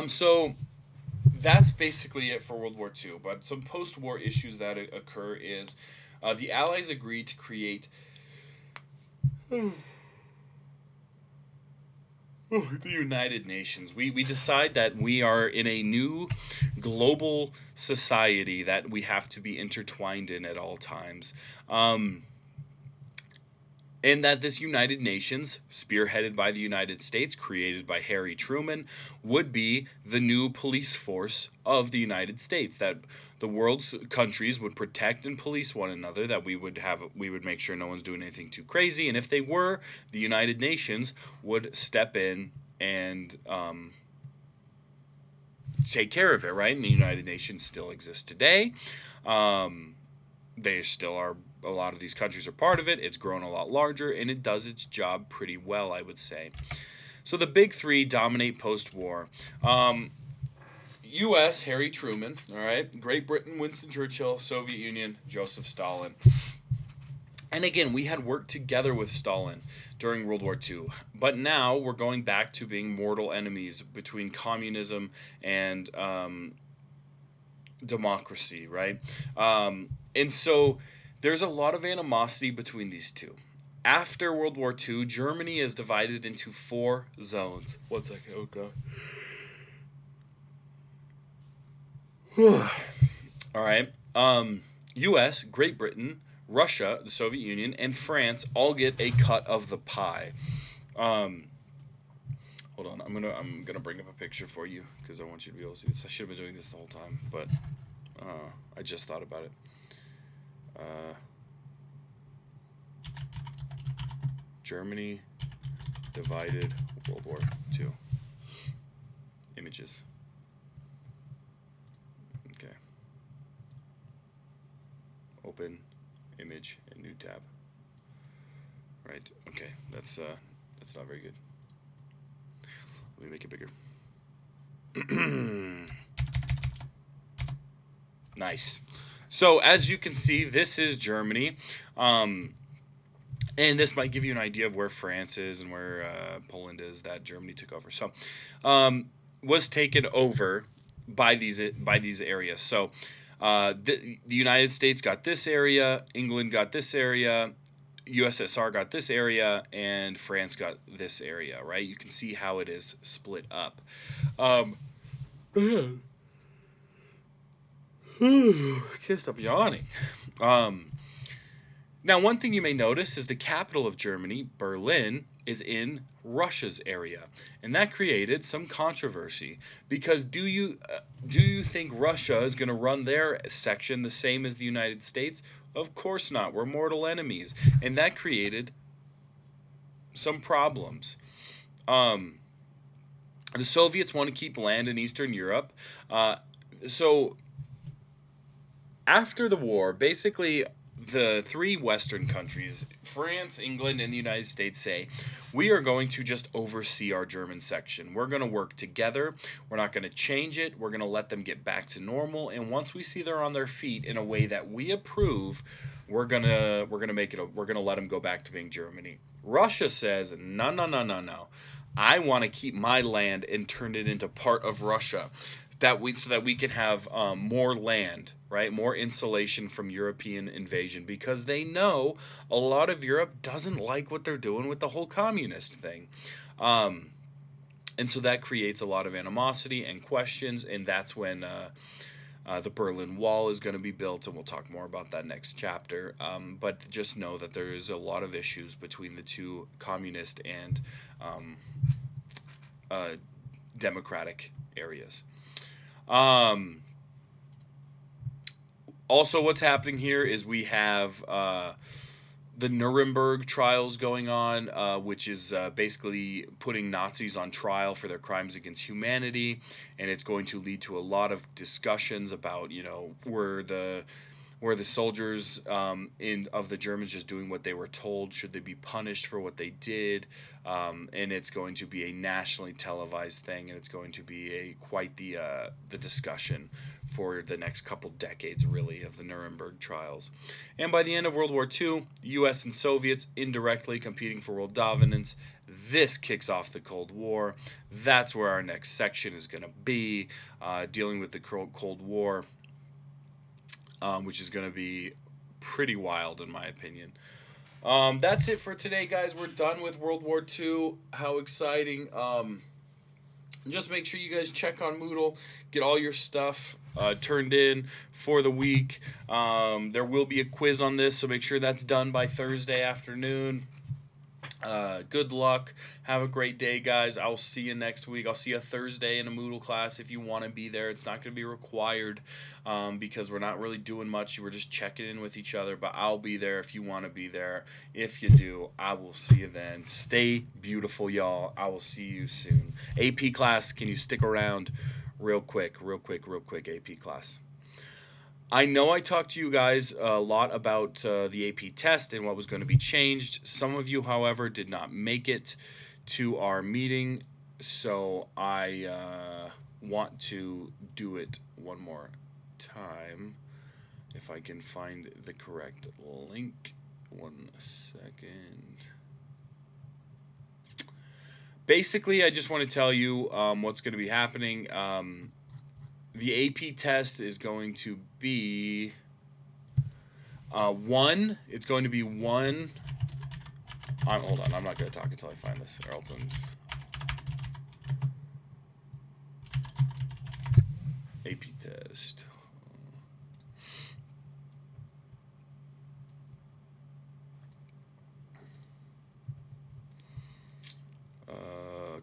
So that's basically it for World War II. But some post-war issues that occur is the Allies agreed to create the United Nations. We decide that we are in a new global society that we have to be intertwined in at all times. And that this United Nations, spearheaded by the United States, created by Harry Truman, would be the new police force of the United States. That the world's countries would protect and police one another. That we would make sure no one's doing anything too crazy. And if they were, the United Nations would step in and take care of it. Right? And the United Nations still exists today. They still are. A lot of these countries are part of it. It's grown a lot larger, and it does its job pretty well, I would say. So the big three dominate post-war. U.S., Harry Truman, all right? Great Britain, Winston Churchill. Soviet Union, Joseph Stalin. And again, we had worked together with Stalin during World War II. But now we're going back to being mortal enemies between communism and democracy, right? And so there's a lot of animosity between these two. After World War II, Germany is divided into 4 zones. One second, oh god. All right. U.S., Great Britain, Russia, the Soviet Union, and France all get a cut of the pie. Hold on, I'm gonna bring up a picture for you because I want you to be able to see this. I should have been doing this the whole time, but I just thought about it. Germany divided World War II. Images. Okay. Open, image, and new tab. Right. Okay. That's not very good. Let me make it bigger. Nice. So as you can see, this is Germany. And this might give you an idea of where France is and where Poland is that Germany took over. So, was taken over by these areas. So, the United States got this area, England got this area, USSR got this area, and France got this area. Right? You can see how it is split up. Can't stop yawning. Now, one thing you may notice is the capital of Germany, Berlin, is in Russia's area, and that created some controversy because do you think Russia is going to run their section the same as the United States? Of course not. We're mortal enemies, and that created some problems. Um, the Soviets want to keep land in Eastern Europe, uh, so after the war, basically the three Western countries, France, England, and the United States, say, we are going to just oversee our German section. We're going to work together. We're not going to change it. We're going to let them get back to normal. And once we see they're on their feet in a way that we approve, we're gonna make it. We're gonna let them go back to being Germany. Russia says, no, no, no, no, no. I want to keep my land and turn it into part of Russia so that we can have more land, right? More insulation from European invasion because they know a lot of Europe doesn't like what they're doing with the whole communist thing. Um, and so that creates a lot of animosity and questions, and that's when the Berlin Wall is going to be built, and we'll talk more about that next chapter. But just know that there is a lot of issues between the two communist and um, uh, democratic areas. Um, Also, what's happening here is we have the Nuremberg trials going on, which is basically putting Nazis on trial for their crimes against humanity, and it's going to lead to a lot of discussions about, were the soldiers in of the Germans just doing what they were told? Should they be punished for what they did? And it's going to be a nationally televised thing, and it's going to be quite the discussion for the next couple decades, really, of the Nuremberg trials. And by the end of World War II, the U.S. and Soviets indirectly competing for world dominance. This kicks off the Cold War. That's where our next section is going to be, dealing with the Cold War, which is going to be pretty wild in my opinion. That's it for today, guys. We're done with World War II. How exciting. Just make sure you guys check on Moodle, get all your stuff turned in for the week. There will be a quiz on this, so make sure that's done by Thursday afternoon. Good luck. Have a great day, guys. I'll see you next week. I'll see you Thursday in a Moodle class if you want to be there. It's not going to be required because we're not really doing much. We're just checking in with each other, but I'll be there if you want to be there. If you do, I will see you then. Stay beautiful, y'all. I will see you soon. AP class, can you stick around real quick, AP class? I know I talked to you guys a lot about the AP test and what was going to be changed. Some of you, however, did not make it to our meeting, so I want to do it one more time. If I can find the correct link. 1 second. Basically, I just want to tell you what's going to be happening. The AP test is going to be one. It's going to be one. Hold on. I'm not going to talk until I find this, or else I'm AP test.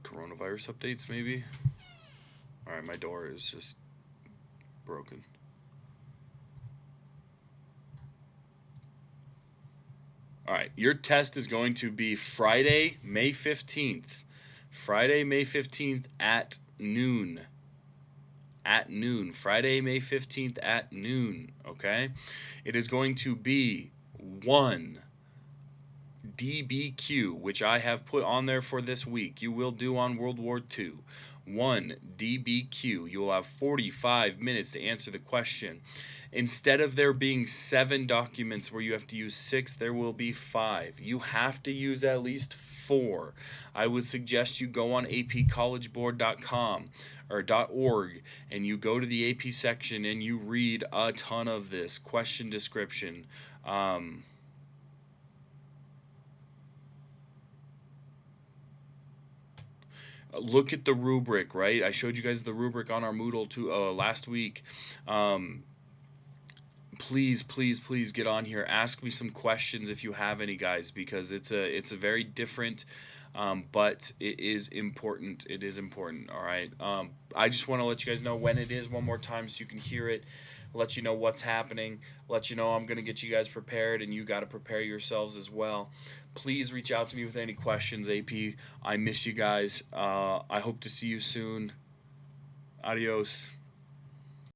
Coronavirus updates, maybe. All right, my door is just broken. All right, your test is going to be Friday, May 15th. Friday, May 15th at noon. At noon. Friday, May 15th at noon, okay? It is going to be 1 DBQ, which I have put on there for this week. You will do on World War II. 1 DBQ. You will have 45 minutes to answer the question. Instead of there being 7 documents where you have to use 6, there will be 5. You have to use at least 4. I would suggest you go on apcollegeboard.com or .org and you go to the AP section and you read a ton of this question description. Look at the rubric, right? I showed you guys the rubric on our Moodle last week. Please, please, please get on here. Ask me some questions if you have any, guys, because it's a very different But it is important. It is important. All right. I just want to let you guys know when it is one more time so you can hear it, let you know what's happening, let you know I'm going to get you guys prepared, and you got to prepare yourselves as well. Please reach out to me with any questions, AP. I miss you guys. I hope to see you soon. Adios.